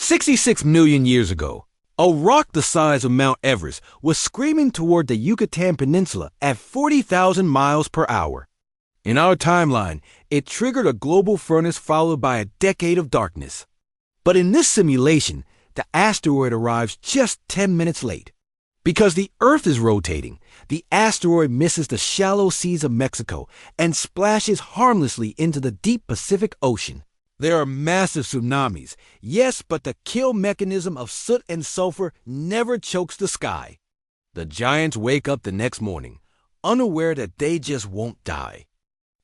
66 million years ago, a rock the size of Mount Everest was screaming toward the Yucatan Peninsula at 40,000 miles per hour. In our timeline, it triggered a global furnace followed by a decade of darkness. But in this simulation, the asteroid arrives just 10 minutes late. Because the Earth is rotating, the asteroid misses the shallow seas of Mexico and splashes harmlessly into the deep Pacific Ocean. There are massive tsunamis, yes, but the kill mechanism of soot and sulfur never chokes the sky. The giants wake up the next morning, unaware that they just won't die.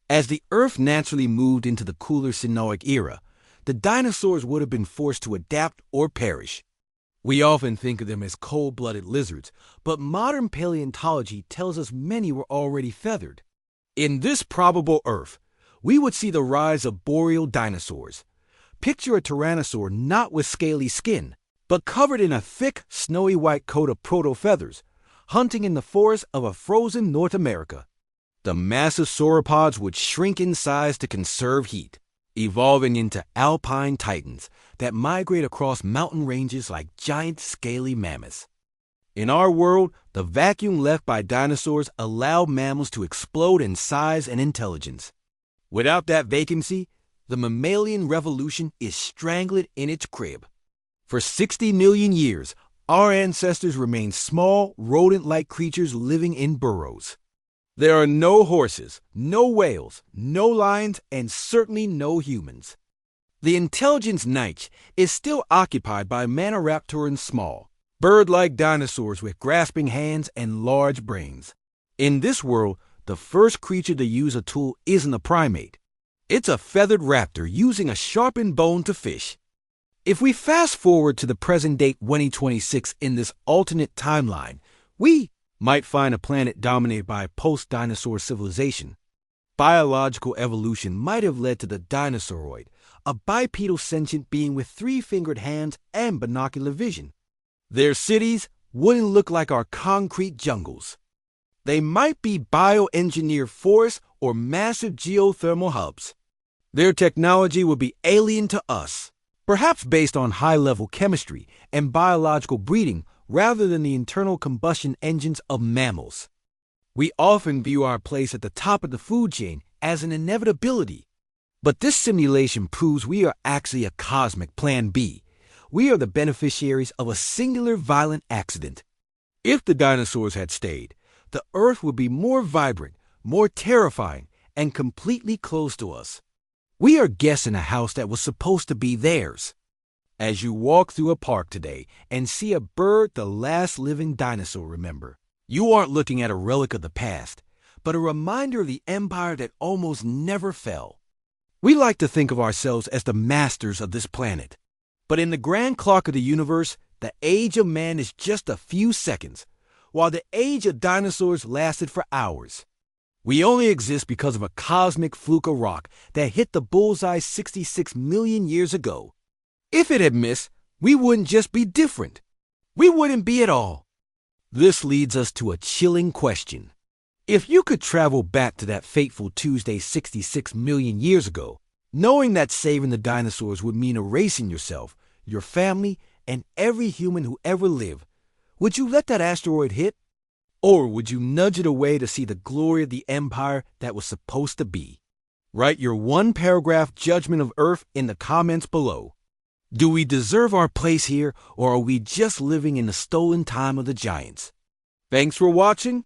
As the Earth naturally moved into the cooler Cenozoic era, the dinosaurs would have been forced to adapt or perish. We often think of them as cold-blooded lizards, but modern paleontology tells us many were already feathered. In this probable Earth, we would see the rise of boreal dinosaurs. Picture a tyrannosaur not with scaly skin, but covered in a thick, snowy white coat of proto-feathers, hunting in the forests of a frozen North America. The massive sauropods would shrink in size to conserve heat, evolving into alpine titans that migrate across mountain ranges like giant scaly mammoths. In our world, the vacuum left by dinosaurs allowed mammals to explode in size and intelligence. Without that vacancy, the mammalian revolution is strangled in its crib. For 60 million years, our ancestors remained small, rodent-like creatures living in burrows. There are no horses, no whales, no lions, and certainly no humans. The intelligence niche is still occupied by Maniraptorans small, bird-like dinosaurs with grasping hands and large brains. In this world, the first creature to use a tool isn't a primate. It's a feathered raptor using a sharpened bone to fish. If we fast forward to the present date 2026 in this alternate timeline, we might find a planet dominated by a post-dinosaur civilization. Biological evolution might have led to the Dinosauroid, a bipedal sentient being with 3-fingered hands and binocular vision. Their cities wouldn't look like our concrete jungles. They might be bioengineered forests or massive geothermal hubs. Their technology would be alien to us, perhaps based on high-level chemistry and biological breeding rather than the internal combustion engines of mammals. We often view our place at the top of the food chain as an inevitability. But this simulation proves we are actually a cosmic Plan B. We are the beneficiaries of a singular violent accident. If the dinosaurs had stayed, the Earth would be more vibrant, more terrifying, and completely close to us. We are guests in a house that was supposed to be theirs. As you walk through a park today and see a bird the last living dinosaur, remember, you aren't looking at a relic of the past, but a reminder of the empire that almost never fell. We like to think of ourselves as the masters of this planet. But in the grand clock of the universe, the age of man is just a few seconds, while the age of dinosaurs lasted for hours. We only exist because of a cosmic fluke of rock that hit the bullseye 66 million years ago. If it had missed, we wouldn't just be different. We wouldn't be at all. This leads us to a chilling question. If you could travel back to that fateful Tuesday 66 million years ago, knowing that saving the dinosaurs would mean erasing yourself, your family, and every human who ever lived, would you let that asteroid hit? Or would you nudge it away to see the glory of the empire that was supposed to be? Write your one-paragraph judgment of Earth in the comments below. Do we deserve our place here, or are we just living in the stolen time of the giants? Thanks for watching.